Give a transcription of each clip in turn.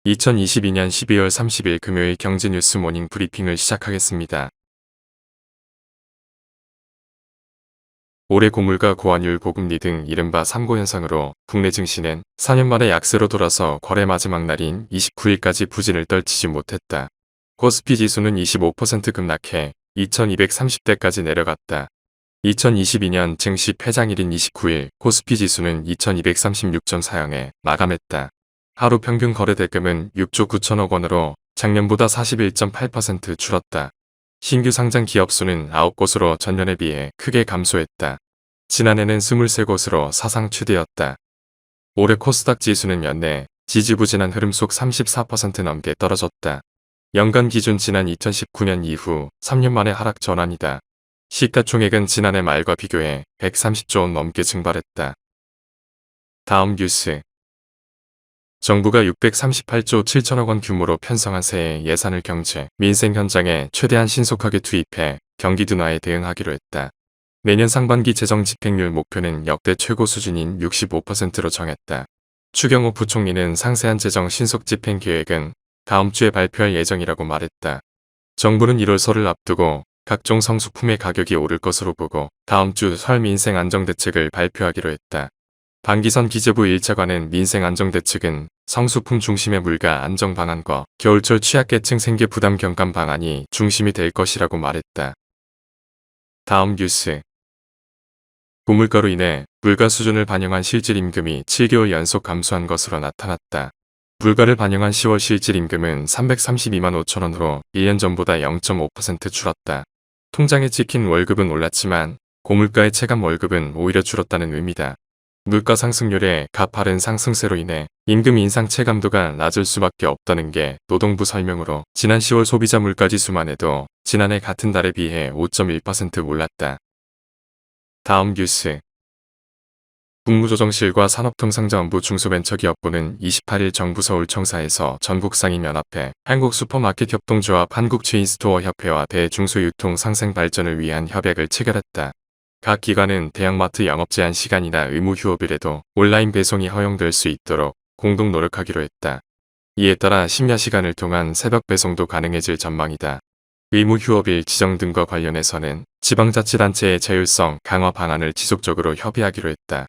2022년 12월 30일 금요일 경제뉴스 모닝 브리핑을 시작하겠습니다. 올해 고물가 고환율 고금리 등 이른바 3고 현상으로 국내 증시는 4년 만에 약세로 돌아서 거래 마지막 날인 29일까지 부진을 떨치지 못했다. 코스피 지수는 25% 급락해 2230대까지 내려갔다. 2022년 증시 폐장일인 29일 코스피 지수는 2236.40에 마감했다. 하루 평균 거래 대금은 6조 9천억 원으로 작년보다 41.8% 줄었다. 신규 상장 기업 수는 9곳으로 전년에 비해 크게 감소했다. 지난해는 23곳으로 사상 최대였다. 올해 코스닥 지수는 연내 지지부진한 흐름 속 34% 넘게 떨어졌다. 연간 기준 지난 2019년 이후 3년 만의 하락 전환이다. 시가총액은 지난해 말과 비교해 130조 원 넘게 증발했다. 다음 뉴스. 정부가 638조 7천억 원 규모로 편성한 새해 예산을 경제, 민생 현장에 최대한 신속하게 투입해 경기 둔화에 대응하기로 했다. 내년 상반기 재정 집행률 목표는 역대 최고 수준인 65%로 정했다. 추경호 부총리는 상세한 재정 신속 집행 계획은 다음 주에 발표할 예정이라고 말했다. 정부는 1월 설을 앞두고 각종 성수품의 가격이 오를 것으로 보고 다음 주 설 민생 안정대책을 발표하기로 했다. 방기선 기재부 1차관은 민생 안정대책은 성수품 중심의 물가 안정 방안과 겨울철 취약계층 생계 부담 경감 방안이 중심이 될 것이라고 말했다. 다음 뉴스. 고물가로 인해 물가 수준을 반영한 실질임금이 7개월 연속 감소한 것으로 나타났다. 물가를 반영한 10월 실질임금은 332만 5천 원으로 1년 전보다 0.5% 줄었다. 통장에 찍힌 월급은 올랐지만 고물가의 체감 월급은 오히려 줄었다는 의미다. 물가 상승률의 가파른 상승세로 인해 임금 인상 체감도가 낮을 수밖에 없다는 게 노동부 설명으로 지난 10월 소비자 물가지수만 해도 지난해 같은 달에 비해 5.1% 올랐다. 다음 뉴스. 국무조정실과 산업통상자원부 중소벤처기업부는 28일 정부 서울청사에서 전국상인연합회, 한국슈퍼마켓협동조합, 한국체인스토어협회와 대중소유통 상생발전을 위한 협약을 체결했다. 각 기관은 대형마트 영업 제한 시간이나 의무 휴업일에도 온라인 배송이 허용될 수 있도록 공동 노력하기로 했다. 이에 따라 심야 시간을 통한 새벽 배송도 가능해질 전망이다. 의무 휴업일 지정 등과 관련해서는 지방자치단체의 자율성 강화 방안을 지속적으로 협의하기로 했다.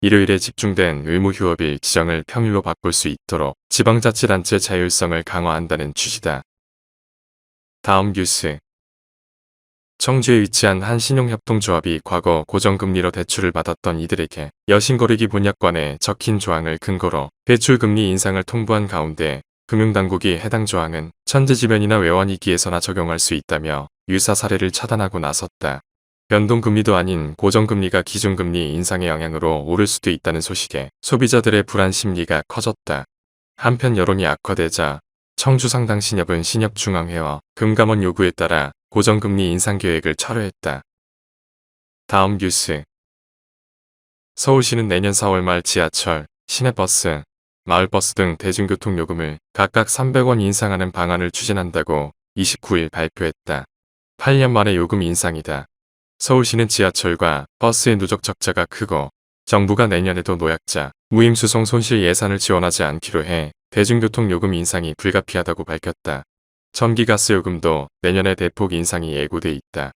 일요일에 집중된 의무 휴업일 지정을 평일로 바꿀 수 있도록 지방자치단체 자율성을 강화한다는 취지다. 다음 뉴스. 청주에 위치한 한 신용협동조합이 과거 고정금리로 대출을 받았던 이들에게 여신거래기 본약관에 적힌 조항을 근거로 대출금리 인상을 통보한 가운데 금융당국이 해당 조항은 천재지변이나 외환위기에서나 적용할 수 있다며 유사 사례를 차단하고 나섰다. 변동금리도 아닌 고정금리가 기준금리 인상의 영향으로 오를 수도 있다는 소식에 소비자들의 불안 심리가 커졌다. 한편 여론이 악화되자 청주상당신협은 신협중앙회와 금감원 요구에 따라 고정금리 인상 계획을 철회했다. 다음 뉴스. 서울시는 내년 4월 말 지하철, 시내버스, 마을버스 등 대중교통 요금을 각각 300원 인상하는 방안을 추진한다고 29일 발표했다. 8년 만의 요금 인상이다. 서울시는 지하철과 버스의 누적 적자가 크고 정부가 내년에도 노약자, 무임수송 손실 예산을 지원하지 않기로 해 대중교통 요금 인상이 불가피하다고 밝혔다. 전기가스요금도 내년에 대폭 인상이 예고돼 있다.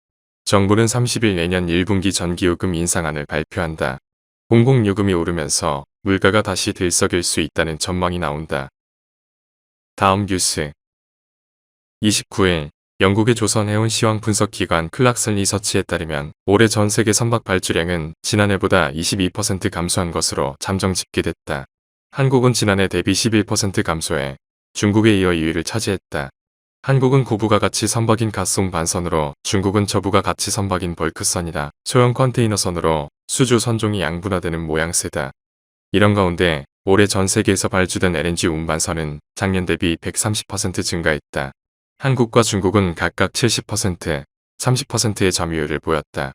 정부는 30일 내년 1분기 전기요금 인상안을 발표한다. 공공요금이 오르면서 물가가 다시 들썩일 수 있다는 전망이 나온다. 다음 뉴스. 29일 영국의 조선해운 시황 분석기관 클락슨 리서치에 따르면 올해 전 세계 선박 발주량은 지난해보다 22% 감소한 것으로 잠정 집계됐다. 한국은 지난해 대비 11% 감소해 중국에 이어 2위를 차지했다. 한국은 고부가 가치 선박인 가송 반선으로 중국은 저부가 가치 선박인 벌크선이나 소형 컨테이너선으로 수주 선종이 양분화되는 모양새다. 이런 가운데 올해 전 세계에서 발주된 LNG 운반선은 작년 대비 130% 증가했다. 한국과 중국은 각각 70%, 30%의 점유율을 보였다.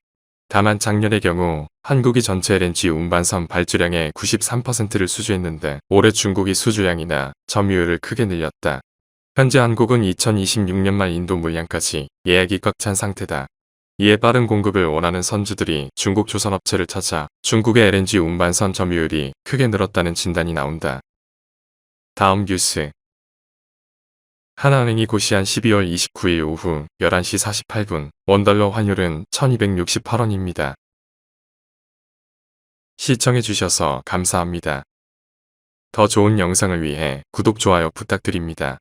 다만 작년의 경우 한국이 전체 LNG 운반선 발주량의 93%를 수주했는데 올해 중국이 수주량이나 점유율을 크게 늘렸다. 현재 한국은 2026년 말 인도 물량까지 예약이 꽉 찬 상태다. 이에 빠른 공급을 원하는 선주들이 중국 조선업체를 찾아 중국의 LNG 운반선 점유율이 크게 늘었다는 진단이 나온다. 다음 뉴스. 하나은행이 고시한 12월 29일 오후 11시 48분, 원달러 환율은 1268원입니다. 시청해주셔서 감사합니다. 더 좋은 영상을 위해 구독, 좋아요 부탁드립니다.